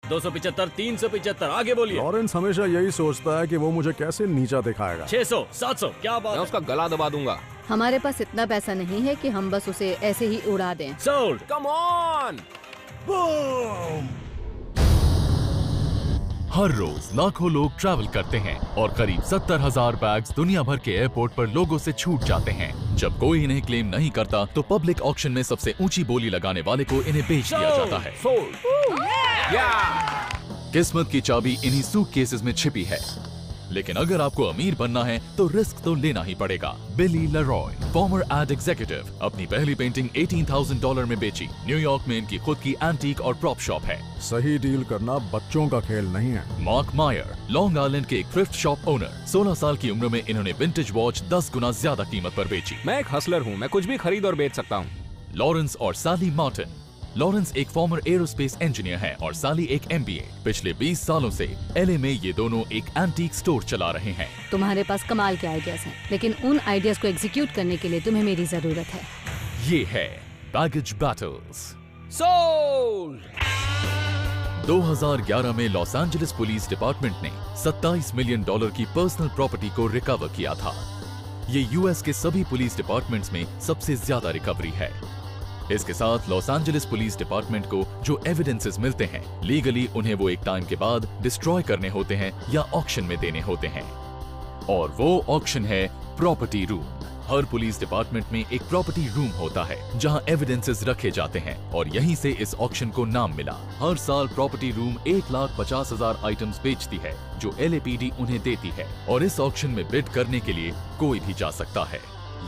275, 375, आगे बोलिए। लॉरेंस हमेशा यही सोचता है कि वो मुझे कैसे नीचा दिखाएगा। 600, 700, क्या बात मैं है? उसका गला दबा दूंगा। हमारे पास इतना पैसा नहीं है कि हम बस उसे ऐसे ही उड़ा दें। सोल्ड। Come on. हर रोज लाखों लोग ट्रैवल करते हैं और करीब 70,000 बैग्स दुनिया भर के एयरपोर्ट पर लोगों से छूट जाते हैं। जब कोई इन्हें क्लेम नहीं करता तो पब्लिक ऑक्शन में सबसे ऊंची बोली लगाने वाले को इन्हें बेच दिया जाता है। किस्मत की चाबी इन्हीं सूटकेसेस में छिपी है। लेकिन अगर आपको अमीर बनना है तो रिस्क तो लेना ही पड़ेगा। बिली लरॉय, फॉर्मर एड एग्जीक्यूटिव, अपनी पहली पेंटिंग $18,000 में बेची। न्यूयॉर्क में इनकी खुद की एंटीक और प्रॉप शॉप है। सही डील करना बच्चों का खेल नहीं है। मार्क मायर, लॉन्ग आइलैंड के एक थ्रिफ्ट शॉप ओनर, 16 साल की उम्र में इन्होंने विंटेज वॉच 10 गुना ज्यादा कीमत पर बेची। मैं एक हसलर हूँ, मैं कुछ भी खरीद और बेच सकता हूँ। लॉरेंस और साली मार्टिन। लॉरेंस एक फॉर्मर एरोस्पेस इंजीनियर है और साली एक MBA। पिछले 20 सालों से LA में ये दोनों एक एंटीक स्टोर चला रहे हैं। तुम्हारे पास कमाल के आइडियाज हैं, लेकिन उन आइडियाज को एग्जीक्यूट करने के लिए तुम्हें मेरी जरूरत है। ये है बैगेज बैटल्स। सोल्ड। 2011 में लॉस एंजलिस पुलिस डिपार्टमेंट ने $27 मिलियन की पर्सनल प्रॉपर्टी को रिकवर किया था। ये US के सभी पुलिस डिपार्टमेंट्स में सबसे ज्यादा रिकवरी है। इसके साथ लॉस एंजलिस पुलिस डिपार्टमेंट को जो एविडेंसेस मिलते हैं, लीगली उन्हें वो एक टाइम के बाद डिस्ट्रॉय करने होते हैं या ऑक्शन में देने होते हैं। और वो ऑक्शन है प्रॉपर्टी रूम। हर पुलिस डिपार्टमेंट में एक प्रॉपर्टी रूम होता है जहां एविडेंसेस रखे जाते हैं और यहीं से इस ऑक्शन को नाम मिला। हर साल प्रॉपर्टी रूम 1,50,000 आइटम्स बेचती है जो LAPD उन्हें देती है और इस ऑक्शन में बिड करने के लिए कोई भी जा सकता है।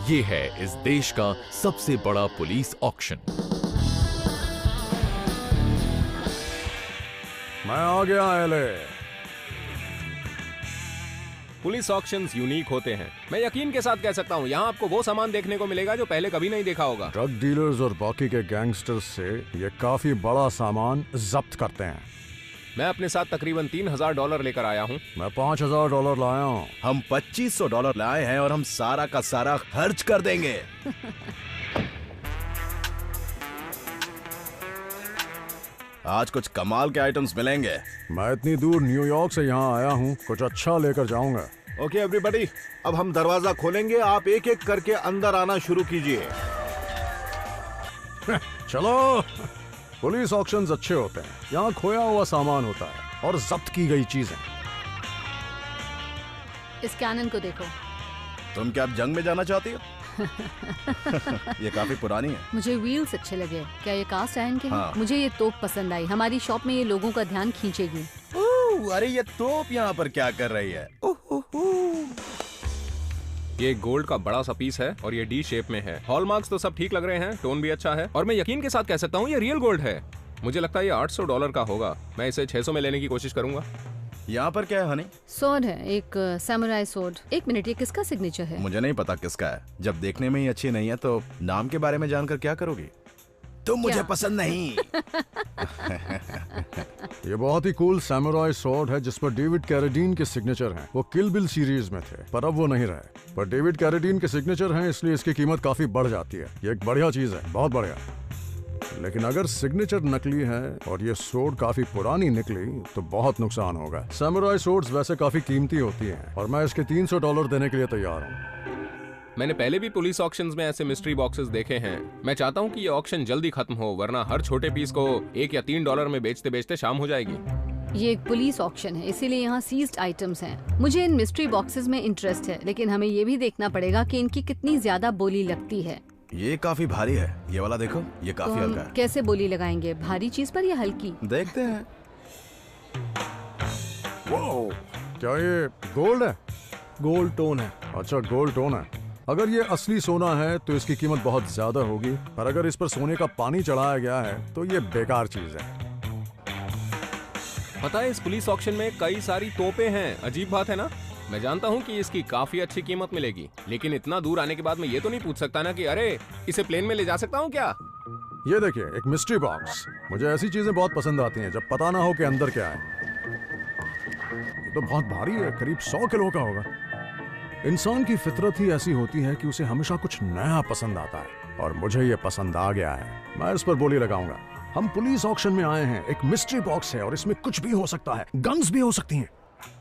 ये है इस देश का सबसे बड़ा पुलिस ऑक्शन। मैं आ गया LA। पुलिस ऑक्शंस यूनिक होते हैं। मैं यकीन के साथ कह सकता हूँ, यहाँ आपको वो सामान देखने को मिलेगा जो पहले कभी नहीं देखा होगा। ड्रग डीलर्स और बाकी के गैंगस्टर्स से ये काफी बड़ा सामान जब्त करते हैं। मैं अपने साथ तकरीबन $3,000 लेकर आया हूँ। मैं $5,000 लाया हूँ। हम $2,500 लाए हैं और हम सारा का सारा खर्च कर देंगे। आज कुछ कमाल के आइटम्स मिलेंगे। मैं इतनी दूर न्यूयॉर्क से यहाँ आया हूँ, कुछ अच्छा लेकर जाऊंगा। ओके एवरीबॉडी, अब हम दरवाजा खोलेंगे, आप एक एक करके अंदर आना शुरू कीजिए। चलो। पुलिस ऑक्शंस अच्छे होते हैं। यहाँ खोया हुआ सामान होता है और जब्त की गई चीजें। इस कैनन को देखो। तुम क्या अब जंग में जाना चाहती हो? ये काफी पुरानी है। मुझे व्हील्स अच्छे लगे। क्या ये कास्ट आयरन के हैं? हाँ। मुझे ये तोप पसंद आई। हमारी शॉप में ये लोगों का ध्यान खींचेगी। अरे ये तोप यहाँ पर क्या कर रही है? ये गोल्ड का बड़ा सा पीस है और ये D शेप में है। हॉलमार्क्स तो सब ठीक लग रहे हैं, टोन भी अच्छा है और मैं यकीन के साथ कह सकता हूँ ये रियल गोल्ड है। मुझे लगता है ये $800 का होगा। मैं इसे 600 में लेने की कोशिश करूंगा। यहाँ पर क्या है हनी? सोड है, एक सैमुराई सोड। एक मिनट, ये किसका सिग्नेचर है? मुझे नहीं पता किसका है। जब देखने में ही अच्छी नहीं है तो नाम के बारे में जानकर क्या करोगी? तुम मुझे पसंद नहीं। ये बहुत ही कूल सैमुराई स्वॉर्ड है जिस पर डेविड कैरेडीन के सिग्नेचर हैं। वो किल बिल सीरीज में थे पर अब वो नहीं रहे। पर डेविड कैरेडीन के सिग्नेचर हैं इसलिए इसकी कीमत काफी बढ़ जाती है। ये एक बढ़िया चीज है, बहुत बढ़िया। लेकिन अगर सिग्नेचर नकली है और ये सोड काफी पुरानी निकली तो बहुत नुकसान होगा। सैमुराई सोड्स वैसे काफी कीमती होती हैं और मैं इसके $300 देने के लिए तैयार हूँ। मैंने पहले भी पुलिस ऑक्शंस में ऐसे मिस्ट्री बॉक्सेस देखे हैं। मैं चाहता हूँ कि ये ऑक्शन जल्दी खत्म हो, वरना हर छोटे पीस को $1 या $3 में बेचते बेचते शाम हो जाएगी। ये एक पुलिस ऑक्शन है, इसीलिए यहाँ सीज्ड आइटम्स हैं। मुझे इन मिस्ट्री बॉक्सेस में इंटरेस्ट है, लेकिन हमें ये भी देखना पड़ेगा कि इनकी कितनी ज्यादा बोली लगती है। ये काफी भारी है। ये वाला देखो, ये तो काफी हम हल्का है। कैसे बोली लगाएंगे, भारी चीज पर या हल्की? देखते हैं। वो क्या ये गोल्ड है? गोल्ड टोन है। अच्छा, गोल्ड टोन है। अगर ये असली सोना है तो इसकी कीमत बहुत ज्यादा होगी, पर अगर इस पर सोने का पानी चढ़ाया गया है तो ये बेकार चीज है। पता है, इस पुलिस ऑक्शन में कई सारी तोपें हैं। अजीब बात है ना? मैं जानता हूँ कि इसकी काफी अच्छी कीमत मिलेगी, लेकिन इतना दूर आने के बाद मैं ये तो नहीं पूछ सकता ना कि अरे इसे प्लेन में ले जा सकता हूँ क्या? ये देखिए, एक मिस्ट्री बॉक्स। मुझे ऐसी चीजें बहुत पसंद आती हैं जब पता ना हो कि अंदर क्या है। ये तो बहुत भारी है, करीब 100 किलो का होगा। इंसान की फितरत ही ऐसी होती है कि उसे हमेशा कुछ नया पसंद आता है और मुझे ये पसंद आ गया है। मैं इस पर बोली लगाऊंगा। हम पुलिस ऑक्शन में आए हैं। एक मिस्ट्री बॉक्स है और इसमें कुछ भी हो सकता है, गन्स भी हो सकती हैं।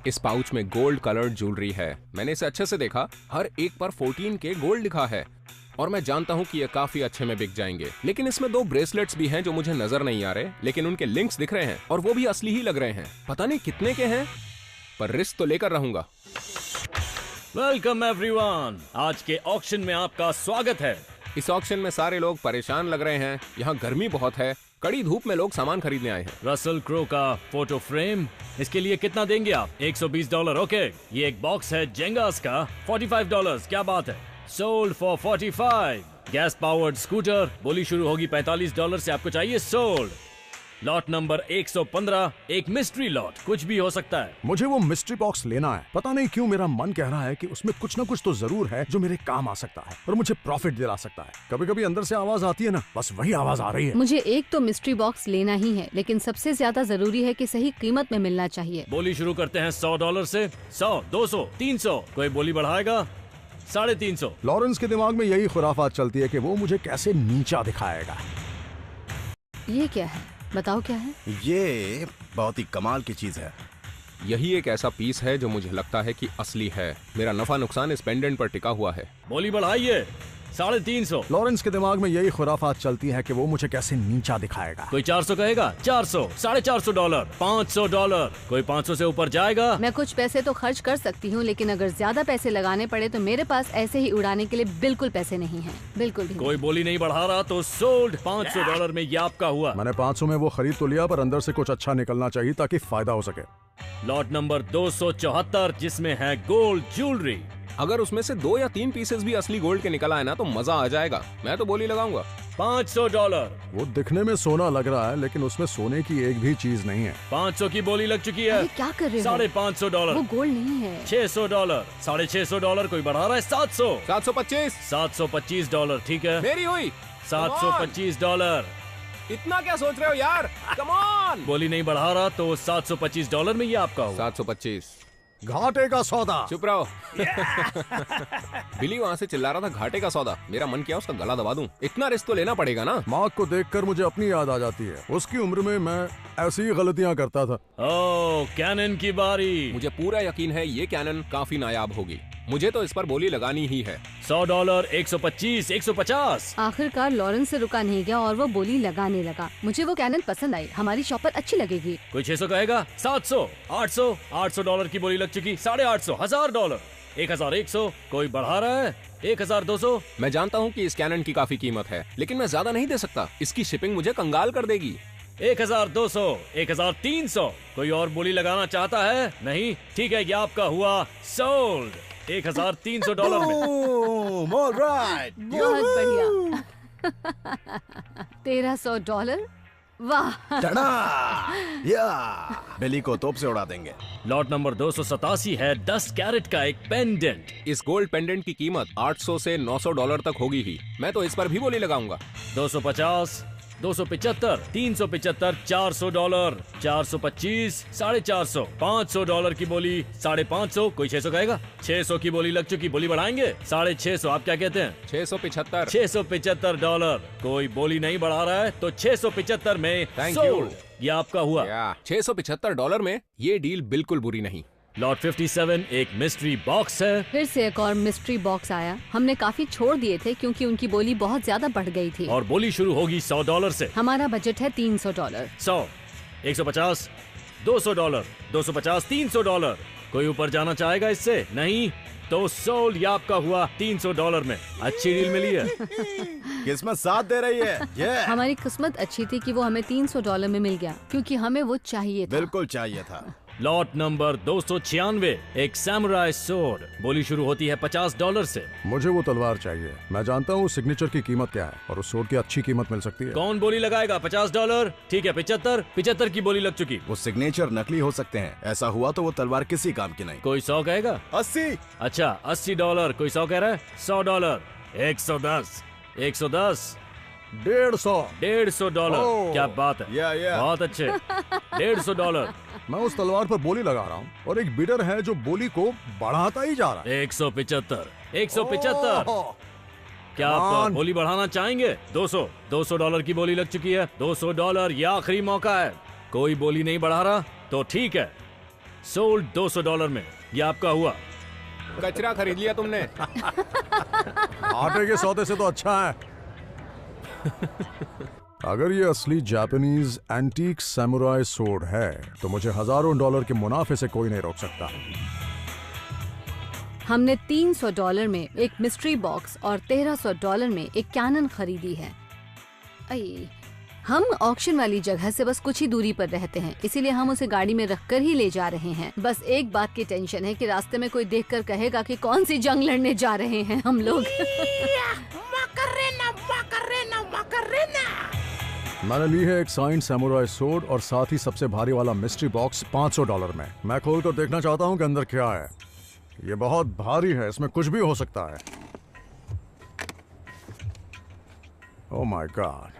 इस पाउच में गोल्ड कलर्ड ज्वेलरी है। मैंने इसे अच्छे से देखा, हर एक पर 14K गोल्ड लिखा है और मैं जानता हूँ कि ये काफी अच्छे में बिक जाएंगे। लेकिन इसमें 2 ब्रेसलेट्स भी हैं जो मुझे नजर नहीं आ रहे, लेकिन उनके लिंक्स दिख रहे हैं और वो भी असली ही लग रहे हैं। पता नहीं कितने के हैं, पर रिस्क तो लेकर रहूंगा। वेलकम एवरीवन, आज के ऑक्शन में आपका स्वागत है। इस ऑक्शन में सारे लोग परेशान लग रहे हैं। यहाँ गर्मी बहुत है, कड़ी धूप में लोग सामान खरीदने आए हैं। रसल क्रो का फोटो फ्रेम, इसके लिए कितना देंगे आप? $120। ओके, ये एक बॉक्स है जेंगास का, $45। क्या बात है, sold for 45। Gas powered scooter, बोली शुरू होगी $45 से, आपको चाहिए, सोल्ड। लॉट नंबर 115, एक मिस्ट्री लॉट, कुछ भी हो सकता है। मुझे वो मिस्ट्री बॉक्स लेना है। पता नहीं क्यों मेरा मन कह रहा है कि उसमें कुछ ना कुछ तो जरूर है जो मेरे काम आ सकता है और मुझे प्रॉफिट दिला सकता है। कभी कभी अंदर से आवाज आती है ना, बस वही आवाज आ रही है। मुझे एक तो मिस्ट्री बॉक्स लेना ही है, लेकिन सबसे ज्यादा जरूरी है कि सही कीमत में मिलना चाहिए। बोली शुरू करते हैं $100 से। 100, 200, 300, कोई बोली बढ़ाएगा? 350। लॉरेंस के दिमाग में यही खुराफात चलती है कि वो मुझे कैसे नीचा दिखाएगा। ये क्या है, बताओ क्या है? ये बहुत ही कमाल की चीज है। यही एक ऐसा पीस है जो मुझे लगता है कि असली है। मेरा नफा नुकसान इस पेंडेंट पर टिका हुआ है। बोली बढ़ाइए, 350। लॉरेंस के दिमाग में यही खुराफात चलती है कि वो मुझे कैसे नीचा दिखाएगा। कोई 400 कहेगा? 400, $450, $500, कोई 500 से ऊपर जाएगा? मैं कुछ पैसे तो खर्च कर सकती हूँ, लेकिन अगर ज्यादा पैसे लगाने पड़े तो मेरे पास ऐसे ही उड़ाने के लिए बिल्कुल पैसे नहीं हैं, बिल्कुल भी नहीं। कोई बोली नहीं बढ़ा रहा तो सोल्ड। $500 में ये आपका हुआ। मैंने 500 में वो खरीद तो लिया, पर अंदर से कुछ अच्छा निकलना चाहिए ताकि फायदा हो सके। लॉट नंबर 274, जिसमें है गोल्ड ज्वेलरी। अगर उसमें से 2 या 3 पीसेस भी असली गोल्ड के निकल आए ना तो मजा आ जाएगा। मैं तो बोली लगाऊंगा। $500। वो दिखने में सोना लग रहा है, लेकिन उसमें सोने की एक भी चीज नहीं है। 500 की बोली लग चुकी है। अरे क्या कर रहे हो? $550। वो गोल्ड नहीं है। $600, $650, कोई बढ़ा रहा है? 700, 725। $725, ठीक है। मेरी हुई। $725। इतना क्या सोच रहे हो यार, कम ऑन। बोली नहीं बढ़ा रहा तो $725 में ये आपका हुआ। 725। घाटे का सौदा। चुप रहो। बिली वहाँ से चिल्ला रहा था घाटे का सौदा। मेरा मन किया उसका गला दबा दूं। इतना रिस्क तो लेना पड़ेगा ना। मार्क को देखकर मुझे अपनी याद आ जाती है। उसकी उम्र में मैं ऐसी ही गलतियां करता था। ओह, कैनन की बारी। मुझे पूरा यकीन है ये कैनन काफी नायाब होगी। मुझे तो इस पर बोली लगानी ही है। $100, 125, 150। आखिरकार लॉरेंस से रुका नहीं गया और वो बोली लगाने लगा। मुझे वो कैनन पसंद आई, हमारी शॉप पर अच्छी लगेगी। कोई 600 कहेगा? 700, 800, $800 की बोली लग चुकी। $850, $1000, 1100, कोई बढ़ा रहा है? 1200। मैं जानता हूँ कि इस कैनन की काफी कीमत है, लेकिन मैं ज्यादा नहीं दे सकता। इसकी शिपिंग मुझे कंगाल कर देगी। 1200, 1300, कोई और बोली लगाना चाहता है? नहीं, ठीक है, ये आपका हुआ, सोल्ड। $1300 में। ऑलराइट। बहुत बढ़िया। $1300, वाह। या बिली को तोप से उड़ा देंगे। लॉट नंबर 287 है 10 कैरेट का एक पेंडेंट। इस गोल्ड पेंडेंट की कीमत $800 से $900 तक होगी ही। मैं तो इस पर भी बोली लगाऊंगा। 250, 275, 375, $400, 425, $450, $500 की बोली, 550, कोई 600 कहेगा? 600 की बोली लग चुकी, बोली बढ़ाएंगे? 650, आप क्या कहते हैं? 675। $675, कोई बोली नहीं बढ़ा रहा है तो 675 में Thank सोल्ड। you। ये आपका हुआ। $675 में ये डील बिल्कुल बुरी नहीं। लॉट 57, एक मिस्ट्री बॉक्स है। फिर से एक और मिस्ट्री बॉक्स आया। हमने काफी छोड़ दिए थे क्योंकि उनकी बोली बहुत ज्यादा बढ़ गई थी। और बोली शुरू होगी $100 से। हमारा बजट है $300। 100, 150, $200, 250, $300, कोई ऊपर जाना चाहेगा इससे? नहीं, तो सोल्ड। ये आपका हुआ $300 में। अच्छी डील मिली है। किस्मत साथ दे रही है। ये हमारी किस्मत अच्छी थी कि वो हमें $300 में मिल गया, क्योंकि हमें वो चाहिए था। बिल्कुल चाहिए था। लॉट नंबर 296, एक सैमुराई सोर्ड। बोली शुरू होती है $50 से। मुझे वो तलवार चाहिए। मैं जानता हूँ सिग्नेचर की कीमत क्या है और उस सोर्ड की अच्छी कीमत मिल सकती है। कौन बोली लगाएगा? $50, ठीक है। 75 की बोली लग चुकी। वो सिग्नेचर नकली हो सकते हैं। ऐसा हुआ तो वो तलवार किसी काम की नहीं। कोई 100 कहेगा? 80। अच्छा, $80, कोई 100 कह रहा है? $100, 110, 110, 150। $150। ओह, क्या बात है, या। बहुत अच्छे। $150, मैं उस तलवार पर बोली लगा रहा हूँ और एक बिडर है जो बोली को बढ़ाता ही जा रहा है। 175, 175, ओह, क्या आप बोली बढ़ाना चाहेंगे? 200 डॉलर की बोली लग चुकी है। $200 ये आखिरी मौका है। कोई बोली नहीं बढ़ा रहा तो ठीक है, सोल्ड $200 में। ये आपका हुआ। कचरा खरीद लिया तुमने। आटे के सौदे से तो अच्छा है। अगर ये असली जापानीज एंटीक सैमुराई सोर्ड है तो मुझे हजारों डॉलर के मुनाफे से कोई नहीं रोक सकता। हमने $300 में एक मिस्ट्री बॉक्स और $1300 में एक कैनन खरीदी है। हम ऑक्शन वाली जगह से बस कुछ ही दूरी पर रहते हैं, इसीलिए हम उसे गाड़ी में रखकर ही ले जा रहे हैं। बस एक बात की टेंशन है कि रास्ते में कोई देखकर कहेगा कि कौन सी जंग लड़ने जा रहे हैं हम लोग। मैंने ली है एक साइंड सैमुराई सोर्ड और साथ ही सबसे भारी वाला मिस्ट्री बॉक्स $500 में। मैं खोल कर देखना चाहता हूँ कि अंदर क्या है। ये बहुत भारी है, इसमें कुछ भी हो सकता है। Oh my God.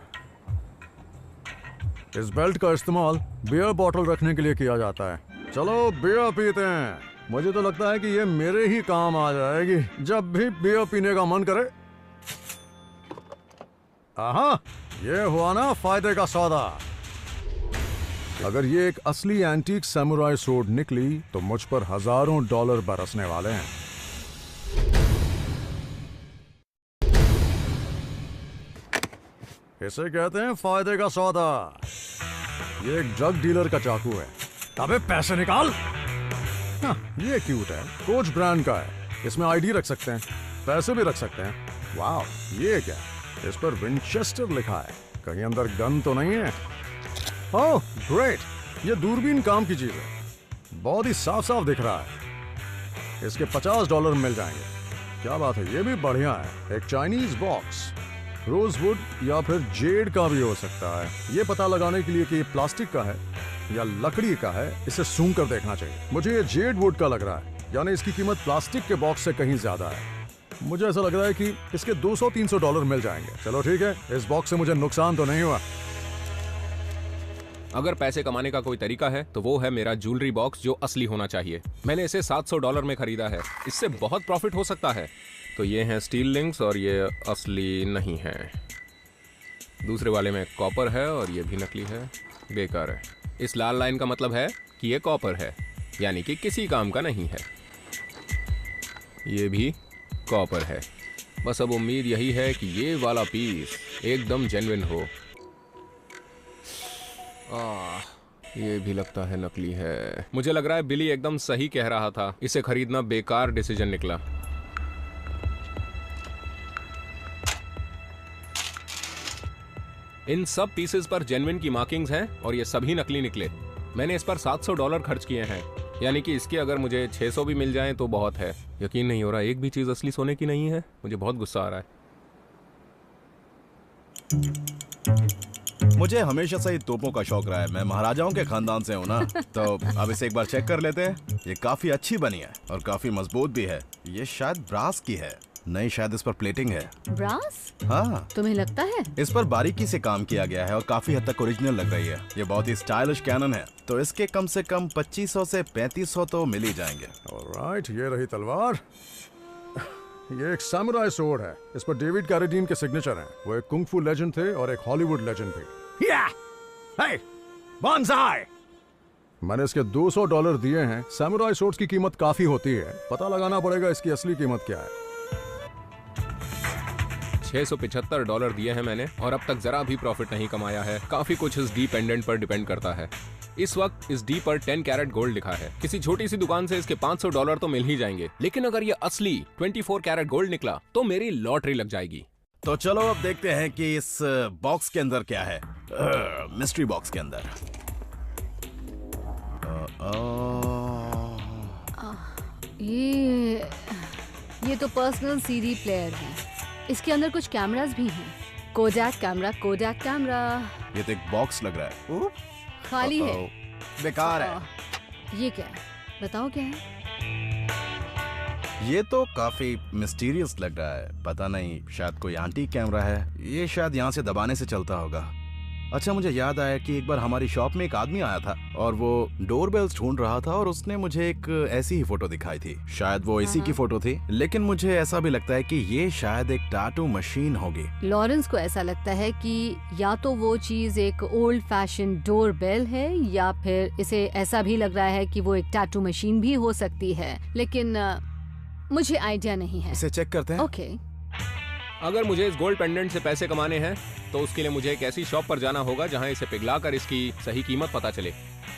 इस बेल्ट का इस्तेमाल बियर बॉटल रखने के लिए किया जाता है। चलो बियर पीते हैं। मुझे तो लगता है कि ये मेरे ही काम आ जाएगी जब भी बियर पीने का मन करे। आहा, ये हुआ ना फायदे का सौदा। अगर ये एक असली एंटीक सैमुराई सोर्ड निकली तो मुझ पर हजारों डॉलर बरसने वाले हैं। इसे कहते हैं फायदे का सौदा। ये एक ड्रग डीलर का चाकू है। अबे पैसे निकाल। हाँ, ये क्यूट है, कोच ब्रांड का है। इसमें आईडी रख सकते हैं, पैसे भी रख सकते हैं। वाह, ये क्या? इस पर विंचेस्टर लिखा है। कहीं अंदर गन तो नहीं है? ओह ग्रेट, ये दूरबीन काम की चीज है। बहुत ही साफ साफ दिख रहा है। इसके $50 मिल जाएंगे। क्या बात है, ये भी बढ़िया है। एक चाइनीज बॉक्स, रोजवुड या फिर जेड का भी हो सकता है। ये पता लगाने के लिए कि ये प्लास्टिक का है या लकड़ी का है, इसे सूंघ कर देखना चाहिए। मुझे ये जेड वुड का लग रहा है, यानी इसकी कीमत प्लास्टिक के बॉक्स से कहीं ज्यादा है। मुझे ऐसा लग रहा है कि इसके $200-300 मिल जाएंगे। चलो ठीक है, इस बॉक्स से मुझे नुकसान तो नहीं हुआ। अगर पैसे कमाने का कोई तरीका है तो वो है मेरा ज्वेलरी बॉक्स, जो असली होना चाहिए। मैंने इसे $700 में खरीदा है। इससे बहुत प्रॉफिट हो सकता है। तो ये हैं स्टील लिंक्स और ये असली नहीं है। दूसरे वाले में कॉपर है और ये भी नकली है, बेकार है। इस लाल लाइन का मतलब है कि ये कॉपर है, यानी कि किसी काम का नहीं है। ये भी कॉपर है। बस अब उम्मीद यही है कि ये वाला पीस एकदम जेन्युइन हो। ये भी लगता है नकली है। मुझे लग रहा है बिली एकदम सही कह रहा था। इसे खरीदना बेकार डिसीजन निकला। इन सब पीसेस पर जेन्युइन की मार्किंग्स हैं और ये सभी नकली निकले। मैंने इस पर $700 खर्च किए हैं, यानी कि इसके अगर मुझे 600 भी मिल जाएं तो बहुत है। यकीन नहीं हो रहा, एक भी चीज असली सोने की नहीं है। मुझे बहुत गुस्सा आ रहा है। मुझे हमेशा से ही तोपों का शौक रहा है। मैं महाराजाओं के खानदान से हूँ ना। तो अब इसे एक बार चेक कर लेते हैं। ये काफी अच्छी बनी है और काफी मजबूत भी है। ये शायद ब्रास की है। नहीं, शायद इस पर प्लेटिंग है। ब्रास? हाँ, तुम्हें लगता है? इस पर बारीकी से काम किया गया है और काफी हद तक ओरिजिनल लग रही है। ये बहुत ही स्टाइलिश कैनन है, तो इसके कम से कम 2500 से 3500 तो मिल ही जाएंगे। ऑलराइट, ये रही तलवार। ये एक सैमुराई सोर्ड है। इस पर डेविड कैरेडीन के सिग्नेचर हैं। वो एक कुंग-फू लेजेंड थे और एक हॉलीवुड लेजेंड भी। हे, बॉन्साई! मैंने इसके $200 दिए हैं। सैमुराई सोर्ड्स की कीमत काफी होती है। पता लगाना पड़ेगा इसकी असली कीमत क्या है। $675 दिए हैं मैंने और अब तक जरा भी प्रॉफिट नहीं कमाया है। काफी कुछ इस डी पेंडेंट पर डिपेंड करता है। इस वक्त इस डी पर 10 कैरेट गोल्ड लिखा है। किसी छोटी सी दुकान से इसके $500 तो मिल ही जाएंगे, लेकिन अगर ये असली 24 कैरेट गोल्ड निकला तो मेरी लॉटरी लग जाएगी। तो चलो अब देखते हैं कि इस बॉक्स के अंदर क्या है। मिस्ट्री बॉक्स के अंदर ये तो पर्सनल सीडी प्लेयर है। इसके अंदर कुछ कैमरास भी हैं। Kodak camera, Kodak camera. ये तो एक बॉक्स लग रहा है। खाली है, बेकार है। ये क्या है? बताओ क्या है? ये तो काफी मिस्टीरियस लग रहा है। पता नहीं, शायद कोई एंटीक कैमरा है। ये शायद यहाँ से दबाने से चलता होगा। अच्छा, मुझे याद आया कि एक बार हमारी शॉप में एक आदमी आया था और वो डोरबेल्स ढूंढ रहा था और उसने मुझे एक ऐसी ही फोटो दिखाई थी। शायद वो इसी की फोटो थी, लेकिन मुझे ऐसा भी लगता है कि ये शायद एक टैटू मशीन होगी। लॉरेंस को ऐसा लगता है कि या तो वो चीज एक ओल्ड फैशन डोर बेल है या फिर इसे ऐसा भी लग रहा है कि वो एक टैटू मशीन भी हो सकती है, लेकिन मुझे आइडिया नहीं है। इसे चेक करते हैं। ओके। अगर मुझे इस गोल्ड पेंडेंट से पैसे कमाने हैं तो उसके लिए मुझे एक ऐसी शॉप पर जाना होगा जहां इसे पिघलाकर इसकी सही कीमत पता चले।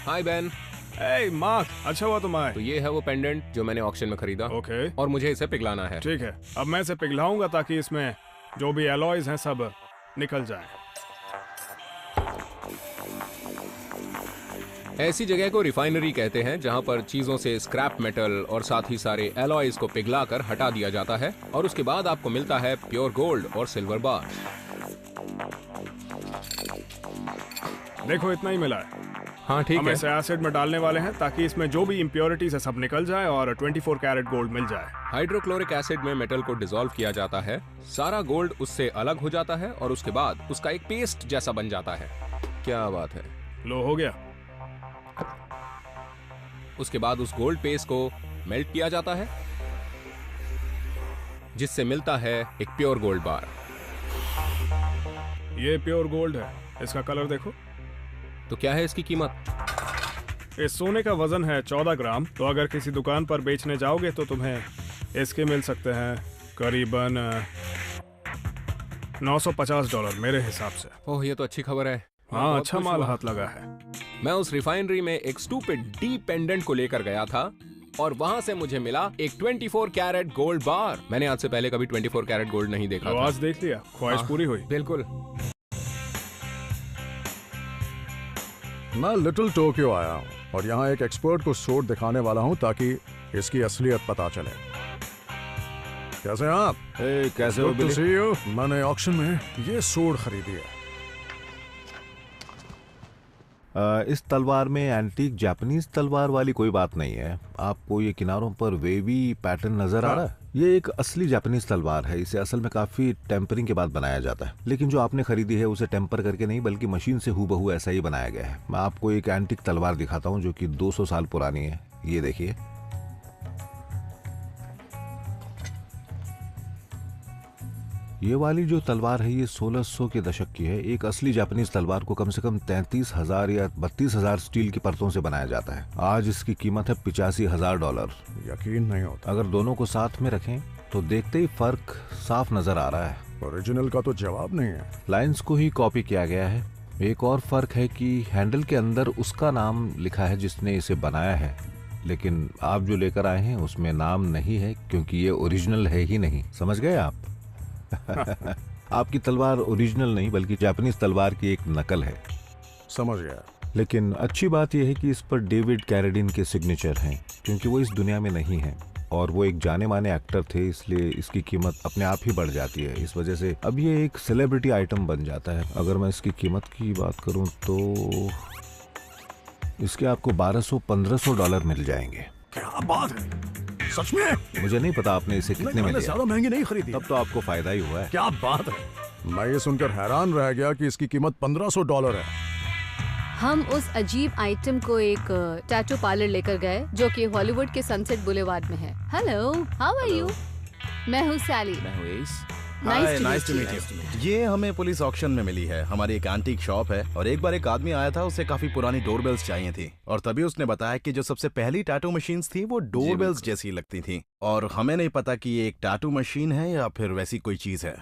हाय बेन। Hey, मार्क, अच्छा हुआ तुम आए। तो ये है वो पेंडेंट जो मैंने ऑक्शन में खरीदा। ओके, और मुझे इसे पिघलाना है। ठीक है। अब मैं इसे पिघलाऊंगा ताकि इसमें जो भी एलॉयज हैं सब निकल जाएं। ऐसी जगह को रिफाइनरी कहते हैं जहां पर चीजों से स्क्रैप मेटल और साथ ही सारे एलॉयज को पिघलाकर हटा दिया जाता है और उसके बाद आपको मिलता है प्योर गोल्ड और सिल्वर बार। देखो, इतना ही मिला है। हाँ ठीक हम है। इसे एसिड में डालने वाले हैं ताकि इसमें जो भी इम्प्योरिटीज है सब निकल जाए और 24 कैरेट गोल्ड मिल जाए। हाइड्रोक्लोरिक एसिड में मेटल को डिसॉल्व किया जाता है, सारा गोल्ड उससे अलग हो जाता है और उसके बाद उसका एक पेस्ट जैसा बन जाता है। क्या बात है। लो, हो गया। उसके बाद उस गोल्ड पेस्ट को मेल्ट किया जाता है जिससे मिलता है एक प्योर गोल्ड बार। ये प्योर गोल्ड है। इसका कलर देखो। तो क्या है इसकी कीमत? इस सोने का वजन है 14 ग्राम। तो अगर किसी दुकान पर बेचने जाओगे तो तुम्हें इसके मिल सकते हैं करीबन $950 मेरे हिसाब से। ओह, ये तो अच्छी खबर है। हाँ, बहुत अच्छा खुश माल हुआ। हाथ लगा है। मैं उस रिफाइनरी में एक स्टूपिड डी पेंडेंट को लेकर गया था और वहां से मुझे मिला एक 24 कैरेट गोल्ड बार। मैंने आज से पहले कभी 24 कैरेट गोल्ड नहीं देखा तो था। आज देख लिया, ख्वाहिश हाँ, पूरी हुई। बिल्कुल। मैं लिटिल टोक्यो आया हूँ और यहाँ एक एक्सपर्ट को सोड दिखाने वाला हूँ ताकि इसकी असलियत पता चले। कैसे हैं आप? कैसे Good to see you। मैंने ऑक्शन में ये सोड खरीदी है। इस तलवार में एंटीक जापानीज तलवार वाली कोई बात नहीं है। आपको ये किनारों पर वेवी पैटर्न नजर आ रहा है? ये एक असली जापानीज तलवार है। इसे असल में काफी टेम्परिंग के बाद बनाया जाता है, लेकिन जो आपने खरीदी है उसे टेम्पर करके नहीं बल्कि मशीन से हूबहू ऐसा ही बनाया गया है। मैं आपको एक एंटीक तलवार दिखाता हूँ जो कि 200 साल पुरानी है। ये देखिए। ये वाली जो तलवार है ये 1600 के दशक की है। एक असली जापानीज तलवार को कम से कम 33,000 या 32,000 स्टील की परतों से बनाया जाता है। आज इसकी कीमत है $85,000। यकीन नहीं होता। अगर दोनों को साथ में रखें तो देखते ही फर्क साफ नजर आ रहा है। ओरिजिनल का तो जवाब नहीं है। लाइंस को ही कॉपी किया गया है। एक और फर्क है कि हैंडल के अंदर उसका नाम लिखा है जिसने इसे बनाया है, लेकिन आप जो लेकर आए हैं उसमें नाम नहीं है क्योंकि ये ओरिजिनल है ही नहीं। समझ गए आप? आपकी तलवार ओरिजिनल नहीं बल्कि जापानीज तलवार की एक नकल है। समझ गया। लेकिन अच्छी बात यह है कि इस पर डेविड कैरेडिन के सिग्नेचर हैं, क्योंकि वो इस दुनिया में नहीं है और वो एक जाने माने एक्टर थे, इसलिए इसकी कीमत अपने आप ही बढ़ जाती है। इस वजह से अब ये एक सेलिब्रिटी आइटम बन जाता है। अगर मैं इसकी कीमत की बात करूं तो इसके आपको $1200-1500 मिल जाएंगे। क्या बात है? सच में? मुझे नहीं पता आपने इसे कितने में मैंने लिया। ज्यादा महंगी नहीं खरीदी। तब तो आपको फायदा ही हुआ है। क्या बात है? मैं ये सुनकर हैरान रह गया कि इसकी कीमत $1500 है। हम उस अजीब आइटम को एक टैटू पार्लर लेकर गए जो कि हॉलीवुड के सनसेट बुलेवार्ड में है। Hello, how are you? मैं हूँ Sally. Nice to meet you. ये हमें पुलिस ऑक्शन में मिली है। हमारी एक एंटीक शॉप है और एक बार एक आदमी आया था, उसे काफी पुरानी डोरबेल्स चाहिए थी और तभी उसने बताया कि जो सबसे पहली टैटू मशीन्स थी वो डोरबेल्स जैसी लगती थी और हमें नहीं पता कि ये एक टैटू मशीन है या फिर वैसी कोई चीज है।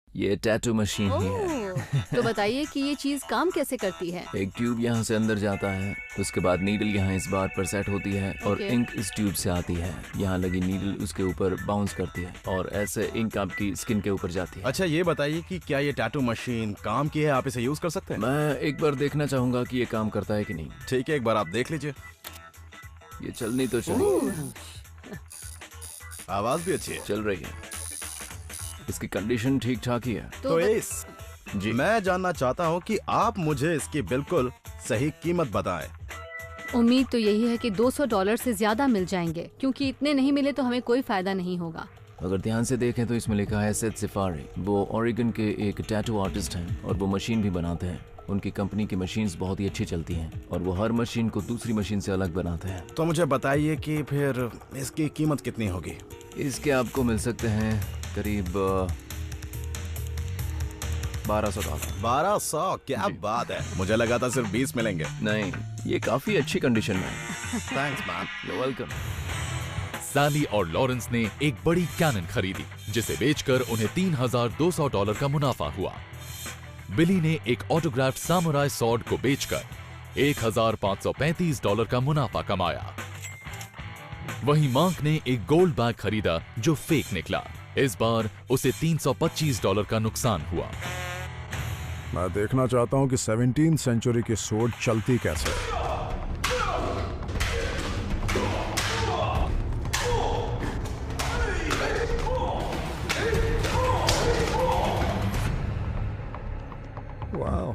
ये टैटू मशीन ही है। तो बताइए कि ये चीज काम कैसे करती है? एक ट्यूब यहाँ से अंदर जाता है, उसके बाद नीडल यहाँ इस बार पर सेट होती है और Okay. इंक इस ट्यूब से आती है। यहाँ लगी नीडल उसके ऊपर बाउंस करती है और ऐसे इंक आपकी स्किन के ऊपर जाती है। अच्छा, ये बताइए कि क्या ये टैटू मशीन काम की है? आप इसे यूज कर सकते हैं? मैं एक बार देखना चाहूंगा कि ये काम करता है कि नहीं। ठीक है, एक बार आप देख लीजिए। ये चलनी तो चली, आवाज भी अच्छी है। चल रही है। इसकी कंडीशन ठीक ठाक ही है। तो इस जी, मैं जानना चाहता हूँ कि आप मुझे इसकी बिल्कुल सही कीमत बताएं। उम्मीद तो यही है कि $200 से ज्यादा मिल जाएंगे, क्योंकि इतने नहीं मिले तो हमें कोई फायदा नहीं होगा। अगर ध्यान से देखें तो इसमें लिखा है सेथ सिफारी। वो ओरेगन के एक टैटू आर्टिस्ट हैं और वो मशीन भी बनाते हैं उनकी कंपनी की मशीन्स बहुत ही अच्छी चलती हैं और वो हर मशीन को दूसरी मशीन से अलग बनाते हैं। तो मुझे बताइए कि फिर इसकी कीमत कितनी होगी? इसके आपको मिल सकते हैं करीब $1200। 1200? क्या बात है, मुझे लगा था सिर्फ 20 मिलेंगे। नहीं, ये काफी अच्छी कंडीशन में है। Thanks man. You're welcome। सैली और लॉरेंस ने एक बड़ी कैनन खरीदी जिसे बेचकर उन्हें $3200 का मुनाफा हुआ। बिली ने एक ऑटोग्राफ्ड सामुराई सॉर्ड को बेचकर $1535 का मुनाफा कमाया। वहीं मार्क ने एक गोल्ड बैग खरीदा जो फेक निकला। इस बार उसे $325 का नुकसान हुआ। मैं देखना चाहता हूं कि 17th सेंचुरी की सोर्ड चलती कैसे है। वाह,